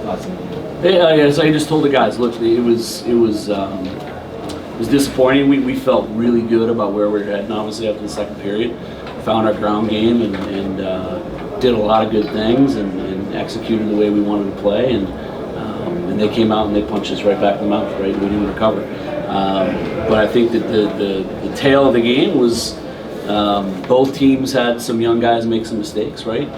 As I just told the guys, look, it was disappointing. We felt really good about where we were heading, obviously, after the second period. Found our ground game and did a lot of good things and executed the way we wanted to play. And they came out and they punched us right back in the mouth, right? We didn't recover. But I think that the tail of the game was both teams had some young guys make some mistakes, right?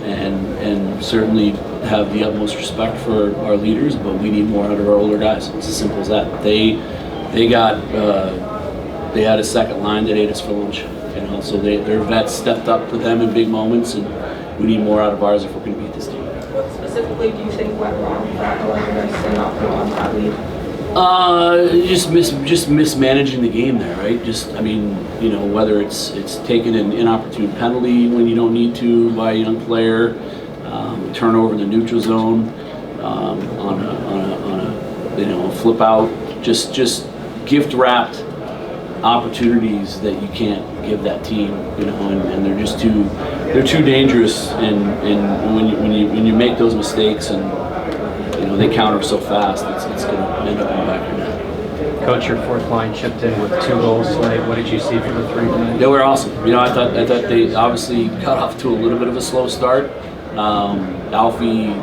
And certainly have the utmost respect for our leaders, but we need more out of our older guys. It's as simple as that. They had a second line that ate us for lunch, so their vets stepped up to them in big moments, and we need more out of ours if we're going to beat this team. What specifically do you think went wrong for that and not put on that lead? Just mismanaging the game there, right? Whether it's taking an inopportune penalty when you don't need to by a young player, turnover in the neutral zone, on a flip out, just gift wrapped opportunities that you can't give that team, and they're just too dangerous, and when you make those mistakes and they counter so fast, it's going to end up in the back of your net. Coach, your fourth line chipped in with 2 goals tonight. What did you see from the 3 tonight? They were awesome. I thought they obviously got off to a little bit of a slow start. Alfie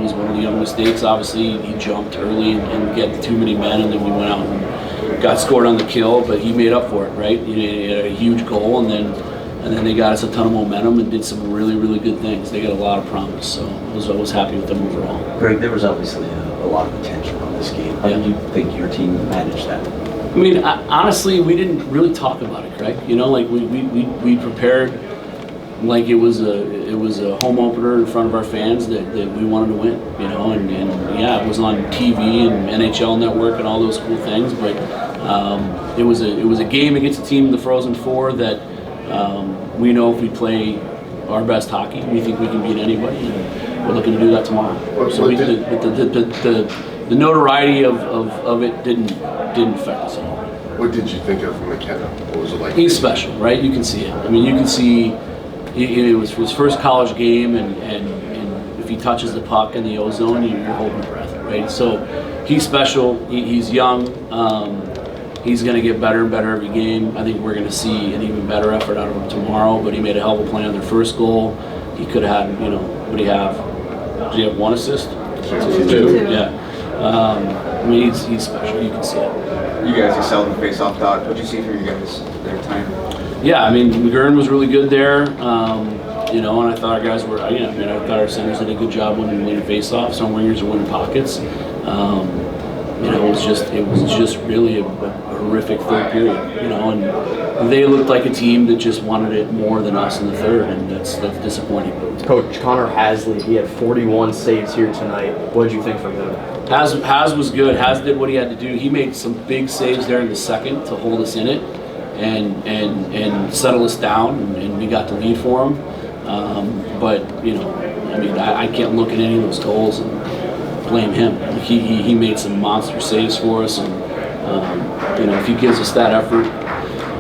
was one of the young mistakes. Obviously, he jumped early and get too many men, and then we went out and got scored on the kill. But he made up for it, right? He had a huge goal, and then they got us a ton of momentum and did some really, really good things. They got a lot of promise, so I was happy with them overall. Greg, there was obviously a lot of potential on this game. How do you think your team managed that? Honestly, we didn't really talk about it, Greg. We prepared like it was a home opener in front of our fans that we wanted to win, and yeah, it was on TV and NHL Network and all those cool things, but it was a game against a team in the Frozen Four that we know if we play our best hockey, we think we can beat anybody, and we're looking to do that tomorrow. So the notoriety of it didn't affect us at all. What did you think of McKenna? What was it like? He's special, right? You can see it. You can see it was his first college game, and if he touches the puck in the O-zone, you're holding your breath, right? So he's special. He's young. He's going to get better and better every game. I think we're going to see an even better effort out of him tomorrow, but he made a hell of a play on their first goal. He could have had, what do you have? Did he have 1 assist? 2. Yeah. He's special. You can see it. You guys excelled in the face-off dot. What did you see from you guys their time? Yeah, McGurn was really good there. And I thought our guys were. I thought our centers did a good job winning face-offs. Our wingers are winning pockets. It was just really a horrific third period. And they looked like a team that just wanted it more than us in the third, and that's disappointing. Coach, Connor Hasley, he had 41 saves here tonight. What did you think from him? Has was good. Has did what he had to do. He made some big saves there in the second to hold us in it and settle us down, and we got the lead for him. I can't look at any of those goals and blame him. He made some monster saves for us, and if he gives us that effort,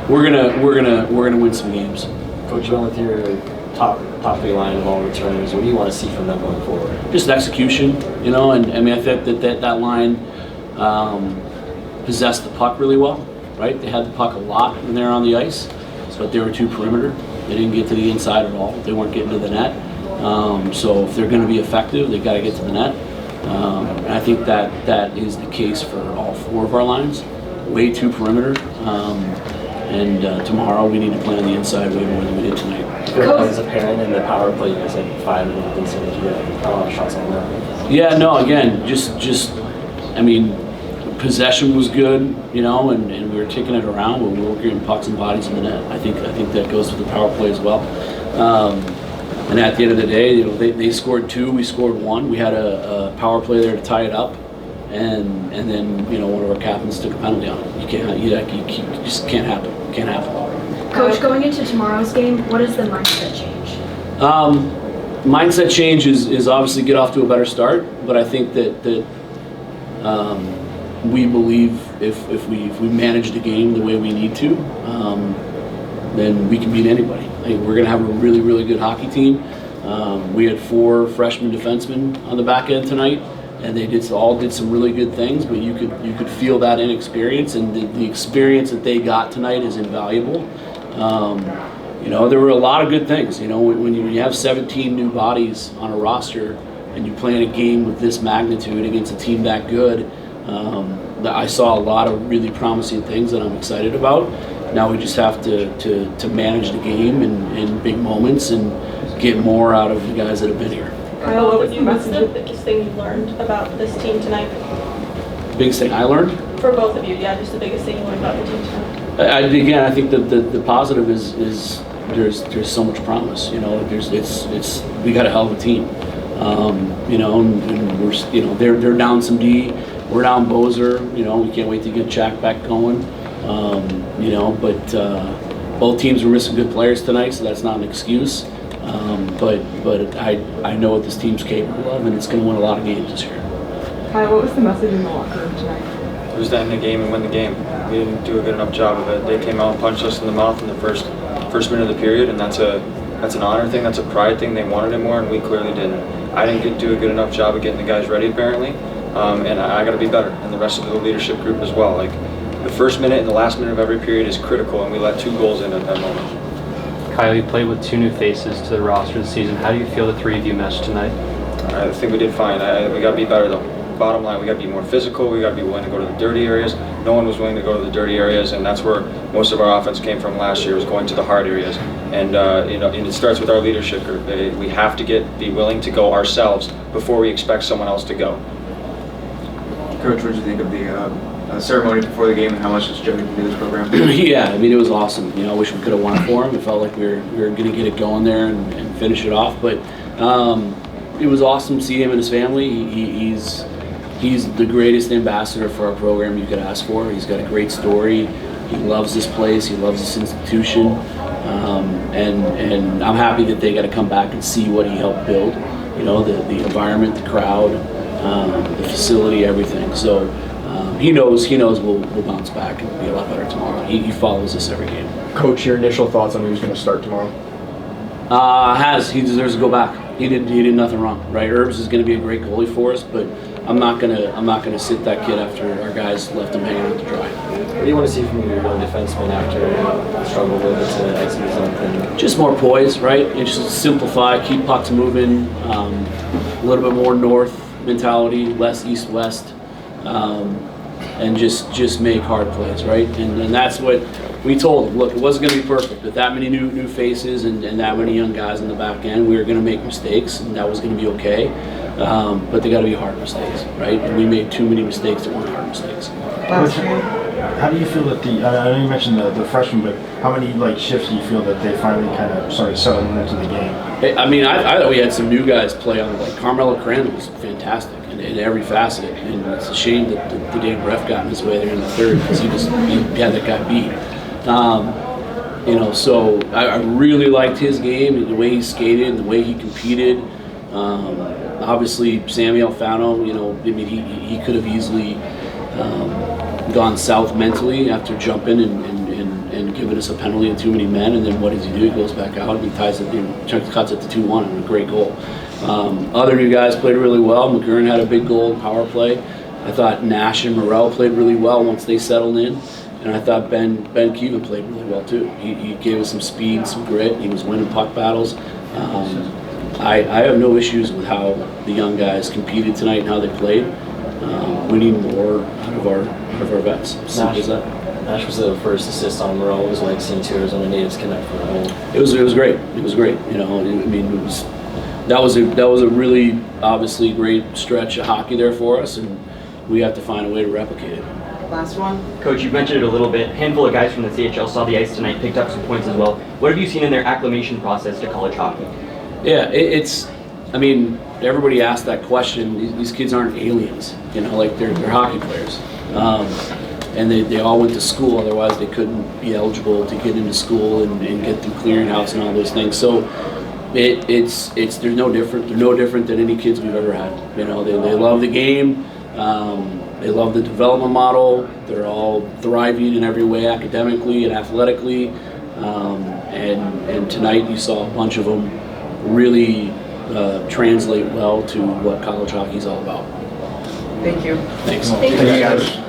we're gonna win some games. Coach, with your top three line of all returners, what do you want to see from them going forward? Just execution, and I think that line possessed the puck really well, right? They had the puck a lot when they were on the ice, but they were too perimeter. They didn't get to the inside at all. They weren't getting to the net. So if they're going to be effective, they got to get to the net. And I think that is the case for all 4 of our lines. Way too perimeter. Tomorrow we need to play on the inside way more than we did tonight. That was apparent in the power play. You guys had 5 minutes and you had a lot of shots on that. Yeah, no, again, possession was good, and we were kicking it around, but we were getting pucks and bodies in the net. I think that goes with the power play as well. And at the end of the day, they scored 2, we scored 1. We had a power play there to tie it up, and then one of our captains took a penalty on it. You just can't happen. Can't happen. Coach, going into tomorrow's game, what is the mindset change? Mindset change is obviously get off to a better start, but I think that we believe if we manage the game the way we need to, then we can beat anybody. We're going to have a really, really good hockey team. We had 4 freshman defensemen on the back end tonight, and they all did some really good things. But you could feel that inexperience, and the experience that they got tonight is invaluable. There were a lot of good things. When you have 17 new bodies on a roster, and you play in a game with this magnitude against a team that good, I saw a lot of really promising things that I'm excited about. Now we just have to manage the game in big moments and get more out of the guys that have been here. Kyle, what was the biggest thing you learned about this team tonight? Biggest thing I learned? For both of you, yeah, just the biggest thing you learned about the team tonight. Again, I think that the positive is there's so much promise. We got a hell of a team. And we're they're down some D, we're down Bozer. We can't wait to get Jack back going. But both teams were missing good players tonight, so that's not an excuse. But I know what this team's capable of, and it's going to win a lot of games this year. Kyle, what was the message in the locker room tonight? It was to end the game and win the game. We didn't do a good enough job of it. They came out and punched us in the mouth in the first minute of the period, and that's an honor thing, that's a pride thing. They wanted it more, and we clearly didn't. I didn't do a good enough job of getting the guys ready, apparently, and I got to be better, and the rest of the leadership group as well. Like, the first minute and the last minute of every period is critical, and we let 2 goals in at that moment. Kyle, you played with 2 new faces to the roster this season. How do you feel the 3 of you meshed tonight? I think we did fine. We got to be better, though. Bottom line, we got to be more physical. We got to be willing to go to the dirty areas. No one was willing to go to the dirty areas, and that's where most of our offense came from last year, was going to the hard areas. And and it starts with our leadership group. We have to be willing to go ourselves before we expect someone else to go. Coach, what did you think of the ceremony before the game, and how much does Joey do this program? Yeah, it was awesome. I wish we could have won it for him. It felt like we were going to get it going there and finish it off. But it was awesome to see him and his family. He's the greatest ambassador for our program you could ask for. He's got a great story. He loves this place. He loves this institution. And I'm happy that they got to come back and see what he helped build. The environment, the crowd, the facility, everything. So he knows we'll bounce back and be a lot better tomorrow. He follows us every game. Coach, your initial thoughts on who's going to start tomorrow? He deserves to go back. He did nothing wrong, right? Herbs is going to be a great goalie for us, but I'm not gonna sit that kid after our guys left him hanging out to dry. What do you want to see from your young defenseman after struggle with it to execute something? Just more poise, right? And just simplify, keep pucks moving, a little bit more north mentality, less east-west, and just make hard plays, right? And that's what we told him. Look, it wasn't going to be perfect, but that many new faces and that many young guys in the back end, we were going to make mistakes, and that was going to be okay. But they got to be hard mistakes, right? And we made too many mistakes that weren't hard mistakes. How do you feel that I know you mentioned the freshmen, but how many shifts do you feel that they finally kind of started settling into the game? I thought we had some new guys play on. Carmelo Crandall was fantastic in every facet, and it's a shame that the damn ref got in his way there in the third, because he had that guy beat. So I really liked his game and the way he skated and the way he competed. Obviously, Sammy Alfano, he could have easily gone south mentally after jumping and giving us a penalty and too many men. And then what does he do? He goes back out and he cuts it to 2-1 and a great goal. Other new guys played really well. McGurn had a big goal in power play. I thought Nash and Morrell played really well once they settled in. And I thought Ben Keevan played really well too. He gave us some speed, some grit. He was winning puck battles. I have no issues with how the young guys competed tonight and how they played. We need more out of our vets. Simple as that. Nash was the first assist on Morrell. It was like seeing 2 Arizona natives connect for the whole. It was great. It was great. That was a really obviously great stretch of hockey there for us, and we have to find a way to replicate it. Last one. Coach, you mentioned it a little bit. A handful of guys from the CHL saw the ice tonight, picked up some points as well. What have you seen in their acclimation process to college hockey? Yeah, everybody asked that question. These kids aren't aliens, they're hockey players. And they all went to school, otherwise they couldn't be eligible to get into school and get through clearinghouse and all those things. So they're no different. They're no different than any kids we've ever had. They love the game. They love the development model. They're all thriving in every way, academically and athletically. And tonight you saw a bunch of them really translate well to what college hockey is all about. Thank you. Thanks. Thank you. Thank you, guys.